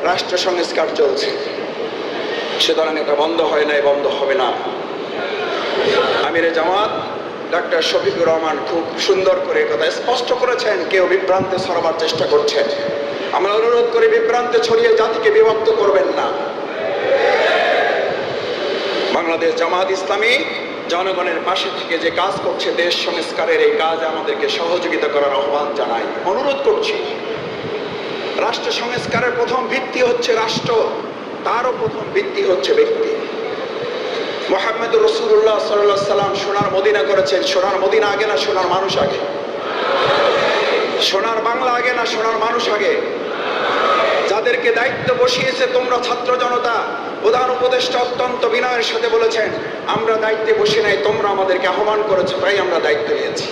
রাষ্ট্র সংস্কার চলছে, সুতরাং এটা বন্ধ হয় নাই, বন্ধ হবে না। আমিরে জামাত ডাক্তার শফিকুর রহমান খুব সুন্দর করে কথা স্পষ্ট করেছেন, কেউ বিভ্রান্তে ছড়াবার চেষ্টা করছেন। আমরা অনুরোধ করি, বিভ্রান্তে ছড়িয়ে জাতিকে বিভক্ত করবেন না। বাংলাদেশ জামাত ইসলামী জনগণের পাশে থেকে যে কাজ করছে, দেশ সংস্কারের এই কাজে আমাদেরকে সহযোগিতা করার আহ্বান জানাই, অনুরোধ করছি। রাষ্ট্র সংস্কারের প্রথম ভিত্তি হচ্ছে রাষ্ট্র, তারও প্রথম ভিত্তি হচ্ছে ব্যক্তি। মুহাম্মদুর রাসূলুল্লাহ সাল্লাল্লাহু আলাইহি সাল্লাম সোনার মদিনা করেছেন। সোনার মদিনা আগে না সোনার মানুষ আগে? সোনার বাংলা আগে না সোনার মানুষ আগে? যাদেরকে দায়িত্ব বসিয়েছে তোমরা ছাত্র জনতা, প্রধান উপদেষ্টা অত্যন্ত বিনয়ের সাথে বলেছেন, আমরা দায়িত্বে বসি নাই, তোমরা আমাদেরকে আহ্বান করেছো, তাই আমরা দায়িত্ব নিয়েছি।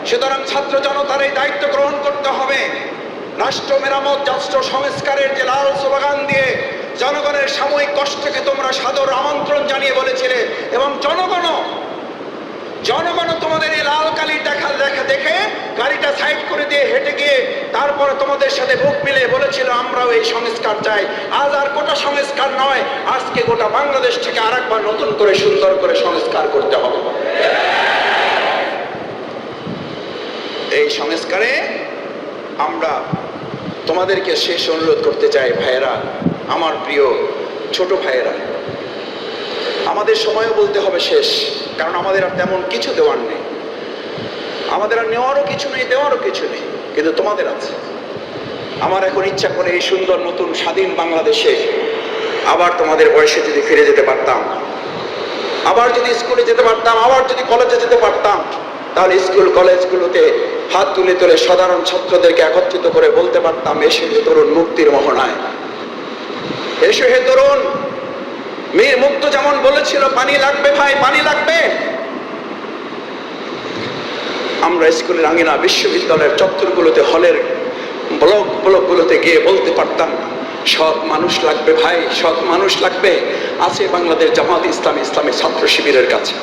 সুতরাং ছাত্র জনতার এই দায়িত্ব গ্রহণ করতে হবে। রাষ্ট্র মেরামত, রাষ্ট্র সংস্কারের যে লাল স্লোগান দিয়ে জনগণের সাময়িক কষ্টকে তোমরা সাদর আমন্ত্রণ জানিয়ে বলেছিলে, এবং জনগণ তোমাদের এই লাল কালি দেখা দেখে গাড়িটা সাইড করে দিয়ে হেঁটে গিয়ে তারপরে তোমাদের সাথে বুক মিলে বলেছিল আমরাও এই সংস্কার চাই। আজ আর গোটা সংস্কার নয়, আজকে গোটা বাংলাদেশ থেকে আরেকবার নতুন করে সুন্দর করে সংস্কার করতে হবে। এই সংস্কারে আমরা তোমাদেরকে শেষ অনুরোধ করতে চাই, ভাইয়েরা, আমার প্রিয় ছোট ভাইয়েরা, আমাদের সময়ও বলতে হবে শেষ, কারণ আমাদের আর তেমন কিছু দেওয়ার নেই। আমাদের আর নেওয়ারও কিছু নেই, দেওয়ারও কিছু নেই, কিন্তু তোমাদের আছে। আমার এখন ইচ্ছা করে এই সুন্দর নতুন স্বাধীন বাংলাদেশে আবার তোমাদের বয়সে যদি ফিরে যেতে পারতাম, আবার যদি স্কুলে যেতে পারতাম, আবার যদি কলেজে যেতে পারতাম, তাহলে স্কুল কলেজগুলোতে হাত তুলে তুলে সাধারণ ছাত্রদেরকে একত্রিত করে বলতে পারতাম, এসে হে তরুণ মুক্তির মোহনায়, এসে হে তরুণ। মীর মুক্ত যেমন বলেছিল, পানি লাগবে ভাই, পানি লাগবে। আমরা স্কুলের আঙিনা, বিশ্ববিদ্যালয়ের চত্বরগুলোতে, হলের ব্লকগুলোতে গিয়ে বলতে পারতাম, সৎ মানুষ লাগবে ভাই, সৎ মানুষ লাগবে। আছে বাংলাদেশ জামাত ইসলামী, ইসলামী ছাত্র শিবিরের কাছে।